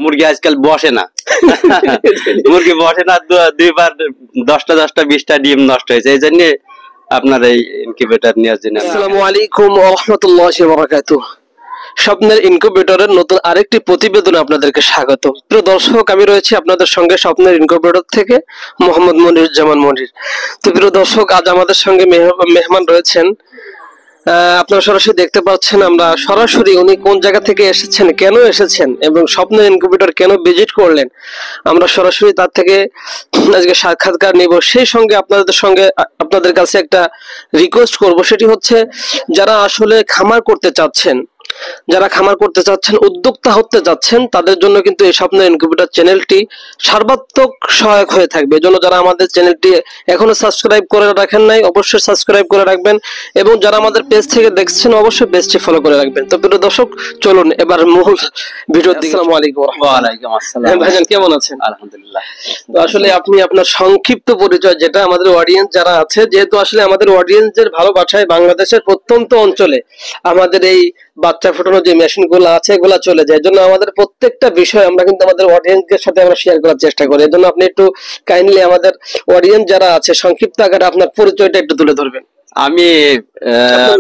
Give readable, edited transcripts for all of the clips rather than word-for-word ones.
মুরগি আজকাল বসে না। মুরগি বসে না, দুইবার 10টা 20টা ডিম নষ্ট হয়েছে। এই জন্য আপনার এই ইনকিউবেটর নেওয়ার জন্য। আসসালামু আলাইকুম ওয়া রাহমাতুল্লাহি ওয়া বারাকাতুহু। স্বপ্নের ইনকিউবেটরের নতুন আরেকটি প্রতিবেদনে আপনাদেরকে স্বাগত। প্রিয় দর্শক, আমি রয়েছি আপনাদের সঙ্গে স্বপ্নের ইনকিউবেটর থেকে মোহাম্মদ মনিরুজ্জামান মনির। তো প্রিয় দর্শক, আজ আমাদের সঙ্গে মেহমান রয়েছেন। আপনারা সরাসরি দেখতে পাচ্ছেন, আমরা সরাসরি উনি কোন জায়গা থেকে এসেছেন, কেন এসেছেন এবং স্বপ্নের ইনকিউবেটর কেন ভিজিট করলেন, আমরা সরাসরি তার থেকে আজকে সাক্ষাৎকার নিব। সেই সঙ্গে আপনাদের কাছে একটা রিকোয়েস্ট করব, সেটি হচ্ছে যারা আসলে খামার করতে চাচ্ছেন, উদ্যোক্তা হতে যাচ্ছেন, তাদের জন্য কিন্তু এই স্বপ্নের ইনকিউবেটর চ্যানেলটি সর্বাত্মক সহায়ক হয়ে থাকবে। এজন্য যারা আমাদের চ্যানেলটি এখনো সাবস্ক্রাইব করে রাখেন নাই, অবশ্যই সাবস্ক্রাইব করে রাখবেন এবং যারা আমাদের পেজ থেকে দেখছেন অবশ্যই পেজটি ফলো করে রাখবেন। তো প্রিয় দর্শক, চলুন এবার মূল ভিডিওর দিকে। আসসালামু আলাইকুম। ওয়া আলাইকুম আসসালাম। ভাইজান কেমন আছেন? আলহামদুলিল্লাহ। তো আসলে আপনি আপনার সংক্ষিপ্ত পরিচয়, যেটা আমাদের অডিয়েন্স যারা আছে, যেহেতু আসলে আমাদের অডিয়েন্সের ভালোবাসায় বাংলাদেশের প্রত্যন্ত অঞ্চলে আমাদের এই বাচ্চা ফোটানো যে মেশিন গুলো আছে এগুলা চলে যায়, এজন্য আমাদের প্রত্যেকটা বিষয় আমরা কিন্তু আমাদের অডিয়েন্সের সাথে আমরা শেয়ার করার চেষ্টা করি। এজন্য আপনি একটু কাইন্ডলি আমাদের অডিয়েন্স যারা আছে সংক্ষিপ্ত আকারে আপনার পরিচয়টা একটু তুলে ধরবেন। আমি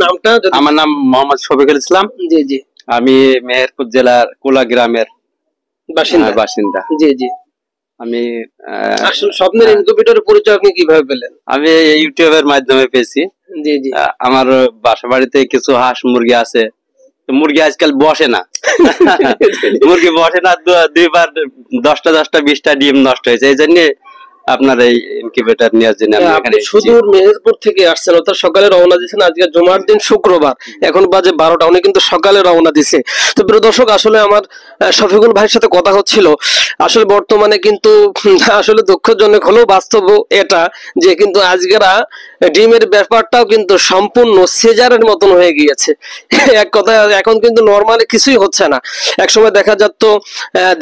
নামটা? আমার নাম মোহাম্মদ শফিকুল ইসলাম। জি জি। আমি মেহেরপুর জেলার কোলা গ্রামের বাসিন্দা। জি জি। আমি আসলে স্বপ্নের ইনকিউবেটরের পরিচয় আপনি কিভাবে পেলেন? আমি ইউটিউবের মাধ্যমে পেয়েছি। জি জি। আমার বাসা বাড়িতে কিছু হাঁস মুরগি আছে, মুরগি আজকাল বসে না। মুরগি বসে না, দুইবার 10টা 20টা ডিম নষ্ট হয়েছে। এই জন্য আপনার এই ইনকিউবেটর নেওয়ার জন্য আপনি সুদূর মেহেরপুর থেকে আসছেন, অর্থাৎ সকালে রওনা দিয়েছেন। আজকে জুমার দিন, শুক্রবার, এখন বাজে 12টা, উনি কিন্তু সকালে রওনা দিছে। তো প্রিয় দর্শক, আসলে আমার শফিকুল ভাইয়ের সাথে কথা হচ্ছিল। আসলে বর্তমানে কিন্তু আসলে দুঃখজনক হলেও বাস্তব এটা, যে কিন্তু আজকেরা ডিমের ব্যাপারটাও কিন্তু সম্পূর্ণ সিজারের মতন হয়ে গিয়েছে। এক কথা, এখন কিন্তু নর্মালি কিছুই হচ্ছে না। একসময় দেখা যেত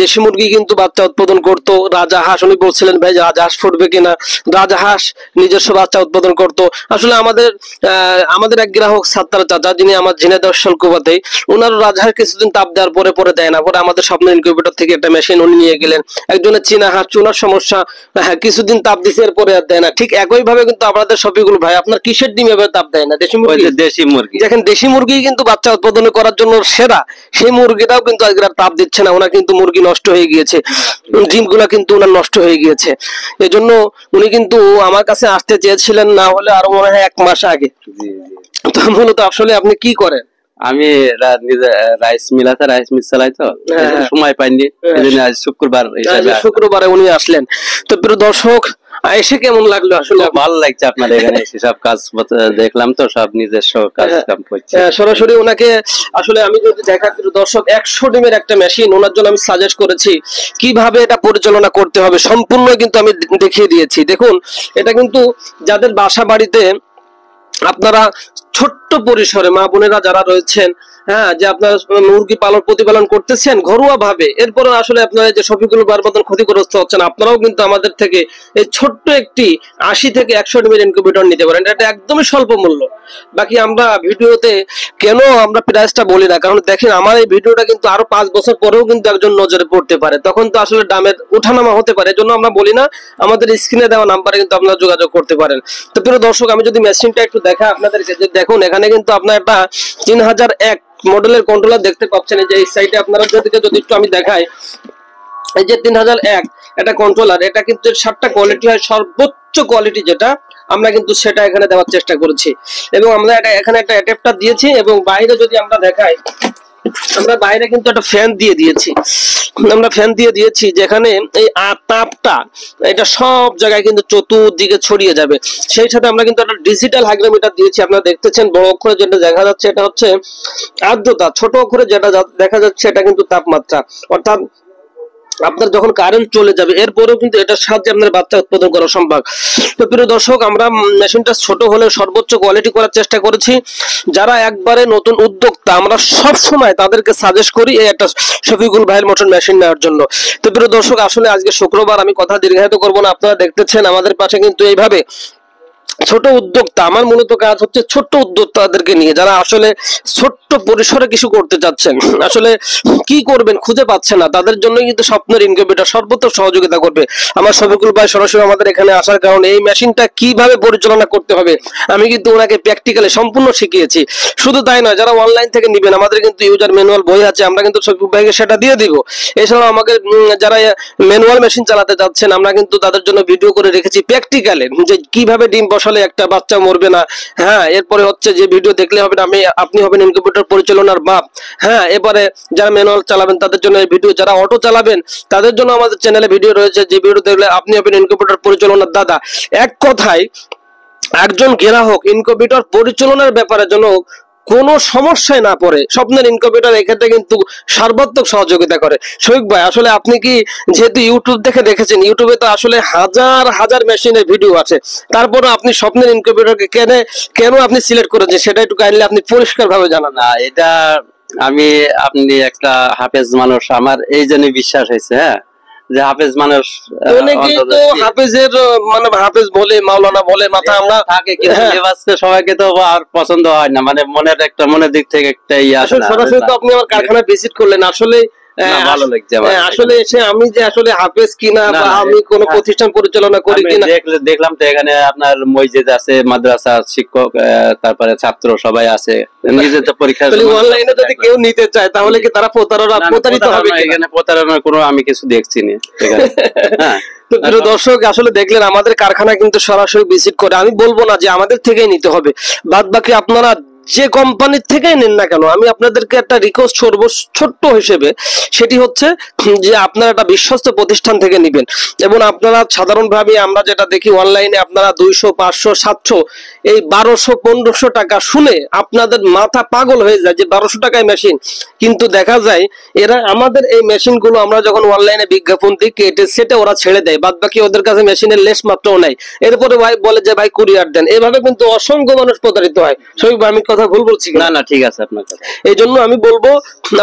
দেশি মুরগি কিন্তু বাচ্চা উৎপাদন করতো, রাজা হাঁস, উনি বলছিলেন ভাই রাজা হাঁস ফুটবে কিনা, রাজা হাঁস নিজস্ব বাচ্চা উৎপাদন করতো। আসলে আমাদের এক গ্রাহক সাত্তার চাচা, যিনি আমার ঝিনাইদহ কুবাতে, ওনারও রাজহাঁস কিছুদিন তাপ দেওয়ার পরে দেয় না, পরে আমাদের স্বপ্নের ইনকিউবেটর থেকে একটা মেশিন উনি নিয়ে গেলেন। একজনের চীনা হাঁস, চুনার সমস্যা, কিছুদিন তাপ দিছে, এরপরে আর দেয় না। ঠিক একই ভাবে কিন্তু আপনাদের শফিকুল ভাই, আপনার কিসের ডিম এভাবে তাপ দেয় না? দেশি মুরগি। দেখেন, দেশি মুরগি কিন্তু বাচ্চা উৎপাদন করার জন্য সেরা, সেই মুরগিটাও কিন্তু আজকে আর তাপ দিচ্ছে না। ওনার কিন্তু মুরগি নষ্ট হয়ে গিয়েছে, ডিমগুলা কিন্তু ওনার নষ্ট হয়ে গিয়েছে। এজন্য উনি কিন্তু আমার কাছে আসতে চেয়েছিলেন, না হলে আরো মনে হয় 1 মাস আগে। তো মূলত আসলে আপনি কি করেন? আমি রাইস মিল আছে, রাইস মিল চালাই, তো সময় পাইনি। আজ শুক্রবারে উনি আসলেন। তো প্রিয় দর্শক, এসে কেমন লাগলো? আসলে ভালো লাগছে আপনার এখানে এসে, সব কাজ দেখলাম, তো সব নিজস্ব কাজ কাম করছে। সরাসরি ওনাকে আসলে আমি যদি দেখা, দর্শক 100 ডিমের একটা মেশিন ওনার জন্য আমি সাজেস্ট করেছি, কিভাবে এটা পরিচালনা করতে হবে সম্পূর্ণ কিন্তু আমি দেখিয়ে দিয়েছি। দেখুন, এটা কিন্তু যাদের বাসা বাড়িতে আপনারা ছোট্ট পরিসরে মা বোনেরা যারা রয়েছেন, হ্যাঁ, যে আপনার মুরগি প্রতিপালন করতেছেন ঘরোয়া ভাবে, এরপরে আসলে আপনারা যে সবগুলো মতন ক্ষতিগ্রস্ত হচ্ছেন, আপনারাও কিন্তু আমাদের থেকে এই ছোট্ট একটি 80 থেকে 100 ডিমের ইনকিউবেটর নিতে পারেন। এটা একদমই স্বল্প মূল্য। বাকি আমরা ভিডিওতে কেন আমরা প্রাইসটা বলি না, কারণ দেখেন আমার এই ভিডিওটা কিন্তু আরো 5 বছর পরেও কিন্তু একজন নজরে পড়তে পারে, তখন তো আসলে দামের ওঠানামা হতে পারে। এজন্য আমরা বলি না, আমাদের স্ক্রিনে দেওয়া নাম্বারে কিন্তু আপনারা যোগাযোগ করতে পারেন। তো প্রিয় দর্শক, আমি যদি মেশিনটা একটু দেখা আপনাদেরকে, যে দেখুন এখানে কিন্তু আপনার একটা 3001 মডেলের কন্ট্রোলার দেখতে পাচ্ছেন। এই যে এই সাইডে আপনারা যদি একটু আমি দেখাই, এই যে 3001 এটা কন্ট্রোলার, এটা কিন্তু 7টা কোয়ালিটি হয়, সর্বোচ্চ কোয়ালিটি যেটা আমরা কিন্তু সেটা এখানে দেওয়ার চেষ্টা করেছি। এবং আমরা এখানে একটা অ্যাডাপ্টার দিয়েছি, এবং বাইরে যদি আমরা দেখাই, আমরা বাইরে কিন্তু একটা ফ্যান দিয়ে দিয়েছি, যেখানে এই তাপটা এটা সব জায়গায় কিন্তু চতুর্দিকে ছড়িয়ে যাবে। সেই সাথে আমরা কিন্তু একটা ডিজিটাল হাইগ্রোমিটার দিয়েছি। আপনারা দেখতেছেন বড় অক্ষরে যেটা দেখা যাচ্ছে এটা হচ্ছে আর্দ্রতা, ছোট অক্ষরে যেটা দেখা যাচ্ছে এটা কিন্তু তাপমাত্রা। অর্থাৎ আপনার যখন কারেন্ট চলে যাবে এরপরেও কিন্তু এটার সাহায্যে আপনার বাচ্চা উৎপাদন করা সম্ভব। তো প্রিয় দর্শক, আমরা মেশিনটা ছোট হলে সর্বোচ্চ কোয়ালিটি করার চেষ্টা করেছি। যারা একবারে নতুন উদ্যোক্তা, আমরা সব সময় তাদেরকে সাজেস্ট করি এই একটা শফিকুল ভাইয়ের মতন মেশিন নেওয়ার জন্য। তো প্রিয় দর্শক, আসলে আজকে শুক্রবার, আমি কথা দীর্ঘায়িত করবো না। আপনারা দেখতেছেন আমাদের পাশে কিন্তু এইভাবে ছোট উদ্যোক্তা, আমার মূলত কাজ হচ্ছে ছোট্ট উদ্যোক্তাদেরকে নিয়ে, যারা আসলে ছোট্ট পরিসরে কিছু করতে চাচ্ছেন, আসলে কি করবেন খুঁজে পাচ্ছে না, তাদের জন্য কিন্তু স্বপ্নের ইনকিউবেটর সর্বোচ্চ সহযোগিতা করবে। আমার শফিকুল ভাই সরাসরি আমাদের এখানে আসার কারণে এই মেশিনটা কিভাবে পরিচালনা করতে হবে আমি কিন্তু ওনাকে প্র্যাকটিক্যালি সম্পূর্ণ শিখিয়েছি। শুধু তাই নয়, যারা অনলাইন থেকে নিবেন আমাদের কিন্তু ইউজার ম্যানুয়াল বই আছে, আমরা কিন্তু শফিকুল ভাইকে সেটা দিয়ে দিব। এছাড়াও আমাকে যারা ম্যানুয়াল মেশিন চালাতে যাচ্ছেন আমরা কিন্তু তাদের জন্য ভিডিও করে রেখেছি প্র্যাকটিক্যালি, যে কিভাবে ডিম বসালে একটা বাচ্চা মরবে না। হ্যাঁ, এরপরে হচ্ছে যে ভিডিও দেখলে হবে না, আপনি হবেন ইনকিউবেটর পরিচালনার বাপ। হ্যাঁ, এবারে যারা ম্যানুয়াল চালাবেন তাদের জন্য এই ভিডিও, যারা অটো চালাবেন তাদের জন্য আমাদের চ্যানেলে ভিডিও রয়েছে, যে ভিডিও দেখলে আপনি হবেন ইনকিউবেটর পরিচালনার দাদা। এক কথায় একজন গ্রাহক ইনকিউবেটর পরিচালনার ব্যাপারে যেন কোনো সমস্যায় না পড়ে, স্বপ্নের ইনকিউবেটর এক্ষেত্রে কিন্তু সর্বাত্মক সহযোগিতা করে। শফিক ভাই, আসলে আপনি কি যেহেতু ইউটিউব দেখে দেখেছেন, ইউটিউবে তো আসলে হাজার হাজার মেশিনের ভিডিও আছে, তারপরে আপনি স্বপ্নের ইনকিউবেটরকে কেন আপনি সিলেক্ট করেছেন সেটা একটু কাইন্ডলি আপনি পরিষ্কার ভাবে জানান। না, এটা আপনি একটা হাফেজ মানুষ, আমার এই জন্য বিশ্বাস হয়েছে, হ্যাঁ, যে হাফেজ মানুষ অনেকেই তো হাফেজের মানে হাফেজ বলে মাওলানা বলে মাথা আমরা থাকে, কিন্তু সবাইকে তো আর পছন্দ হয় না, মানে মনের দিক থেকে একটা ইয়ে আসে না। সরাসরি তো আপনি আমার কারখানা ভিজিট করলেন, আসলে ভালো লাগছে আমার। আসলে এসে আমি যে আসলে হাফেজ কিনা বা আমি কোন প্রতিষ্ঠান পরিচালনা করি কিনা দেখলাম, তো এখানে আপনার মসজিদ আছে, মাদ্রাসা, শিক্ষক, তারপরে ছাত্র সবাই আছে, নিজে তো পরীক্ষা। অনলাইনে যদি কেউ নিতে চায় তাহলে কি তারা প্রতারিত হবে? এখানে প্রতারণার কোনো আমি কিছু দেখছি না এখানে। হ্যাঁ, তো প্রিয় দর্শক, আসলে দেখলেন আমাদের কারখানা কিন্তু সরাসরি ভিজিট করে। আমি বলবো না যে আমাদের থেকেই নিতে হবে, বাদ বাকি আপনারা যে কোম্পানির থেকেই নেন না কেন, আমি আপনাদেরকে একটা রিকোয়েস্ট করবো ছোট্ট হিসেবে, সেটি হচ্ছে যে আপনারা একটা বিশ্বস্ত প্রতিষ্ঠান থেকে নেবেন। এবং আপনারা সাধারণভাবে আমরা যেটা দেখি অনলাইনে আপনারা 200, 500, 700, এই 1200, 1500 টাকা শুনে আপনাদের মাথা পাগল হয়ে যায় যে 1200 টাকায় মেশিন, কিন্তু দেখা যায় এরা আমাদের এই মেশিনগুলো আমরা যখন অনলাইনে বিজ্ঞাপন দিই কেটে সেটে ওরা ছেড়ে দেয়, বাদ বাকি ওদের কাছে মেশিনের লেস মাত্রও নাই। এরপরে ভাই বলে যে ভাই কুরিয়ার দেন, এভাবে কিন্তু অসংখ্য মানুষ প্রতারিত হয়। শফিক ভাই, আমি কথা ভুল বলছি? না না, ঠিক আছে আপনার কথা। এই জন্য আমি বলবো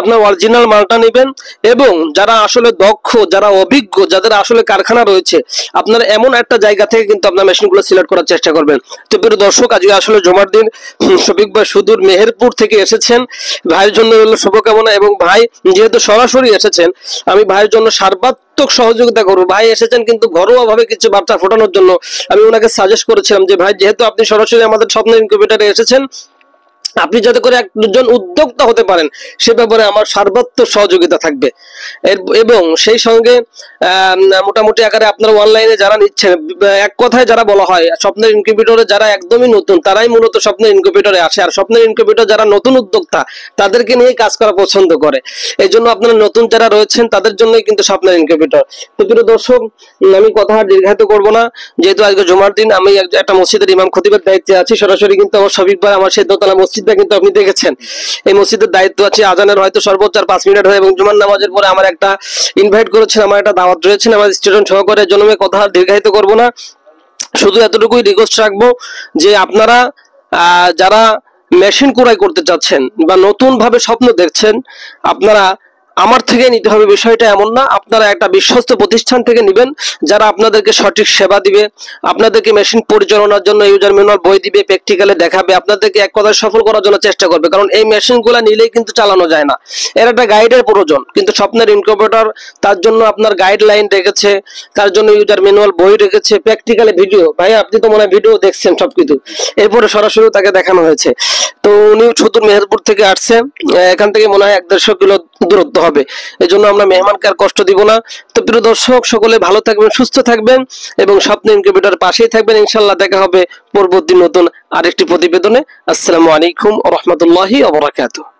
আপনার অরিজিনাল মালটা নেবেন, এবং যারা আসলে দক্ষ, যারা অভিজ্ঞ, যাদের আসলে কারখানা রয়েছে, আপনারা এমন একটা জায়গা থেকে কিন্তু আপনার মেশিনগুলো সিলেক্ট করার চেষ্টা করবেন। তো প্রিয় দর্শক, আজকে আসলে জুমার দিন, শফিক ভাই সুদূর মেহেরপুর থেকে এসেছেন, ভাইয়ের জন্য হলো শুভকামনা। এবং ভাই যেহেতু সরাসরি এসেছেন, আমি ভাইয়ের জন্য সর্বাত্মক সহযোগিতা করবো। ভাই এসেছেন কিন্তু ঘরোয়া ভাবে কিছু বার্তা ফোটানোর জন্য। আমি ওনাকে সাজেস্ট করেছিলাম যে ভাই, যেহেতু আপনি সরাসরি আমাদের স্বপ্নের ইনকিউবেটরে এসেছেন, আপনি যাতে করে একজন উদ্যোক্তা হতে পারেন সে ব্যাপারে আমার সর্বাত্মক সহযোগিতা থাকবে। এবং সেই সঙ্গে মোটামুটি আকারে আপনারা অনলাইনে যারা নিচ্ছেন, এক কথায় যারা বলা হয় স্বপ্নের ইনকিউবেটরে যারা একদমই নতুন তারাই মূলত স্বপ্নের ইনকিউবেটরে আসে, আর স্বপ্নের ইনকিউবেটর যারা নতুন উদ্যোক্তা তাদেরকে নিয়ে কাজ করা পছন্দ করে। এই জন্য আপনারা নতুন যারা রয়েছেন তাদের জন্যই কিন্তু স্বপ্নের ইনকিউবেটর। তো প্রিয় দর্শক, আমি কথা দীর্ঘায়িত করব না, যেহেতু আজকে জুমার দিন, আমি একটা মসজিদের ইমাম খতিবের দায়িত্বে আছি। সরাসরি কিন্তু আমার শফিক ভাই আমার সেই দোতলা মসজিদটা কিন্তু আপনি দেখেছেন, এই মসজিদের দায়িত্ব আছে। আজানের হয়তো সর্বোচ্চ 5 মিনিট হয়, এবং জুমার নামাজের পরে আমার একটা ইনভাইট করেছেন, আমার একটা দাওয়াত রয়েছেন আমার স্টুডেন্ট সহকারে। জন্য আমি কথা দীর্ঘায়িত করব না, শুধু এতটুকুই রিকোয়েস্ট রাখবো যে আপনারা যারা মেশিন ক্রয় করতে চাচ্ছেন বা নতুন ভাবে স্বপ্ন দেখছেন, আপনারা আমার থেকে নিতে হবে বিষয়টা এমন না, আপনারা একটা বিশ্বস্ত প্রতিষ্ঠান থেকে নেবেন যারা আপনাদেরকে সঠিক সেবা দিবে, আপনাদেরকে মেশিন পরিচালনার জন্য ইউজার ম্যানুয়াল বই দিবে, প্র্যাকটিক্যালে দেখাবে, আপনাদেরকে এক কথায় সফল করার জন্য চেষ্টা করবে। কারণ এই মেশিনগুলো নিলেই কিন্তু চালানো যায় না, এর একটা গাইডের প্রয়োজন। কিন্তু স্বপ্নের ইনকিউবেটর তার জন্য আপনার গাইডলাইন রেখেছে, তার জন্য ইউজার ম্যানুয়াল বই রেখেছে, প্র্যাকটিক্যালি ভিডিও। ভাই আপনি তো মনে হয় ভিডিও দেখছেন সবকিছু, এরপরে সরাসরি তাকে দেখানো হয়েছে। তো উনি সুদূর মেহেরপুর থেকে আসছে, এখান থেকে মনে হয় 150 কিলো দূরত্ব হবে, এই জন্য আমরা মেহমানকে আর কষ্ট দিব না। তো প্রিয় দর্শক, সকলে ভালো থাকবেন, সুস্থ থাকবেন এবং স্বপ্ন ইনকিউবেটর পাশেই থাকবেন। ইনশাআল্লাহ দেখা হবে পরবর্তী নতুন আরেকটি প্রতিবেদনে। আসসালামু আলাইকুম ওয়া রাহমাতুল্লাহি ওয়া বারাকাতুহু।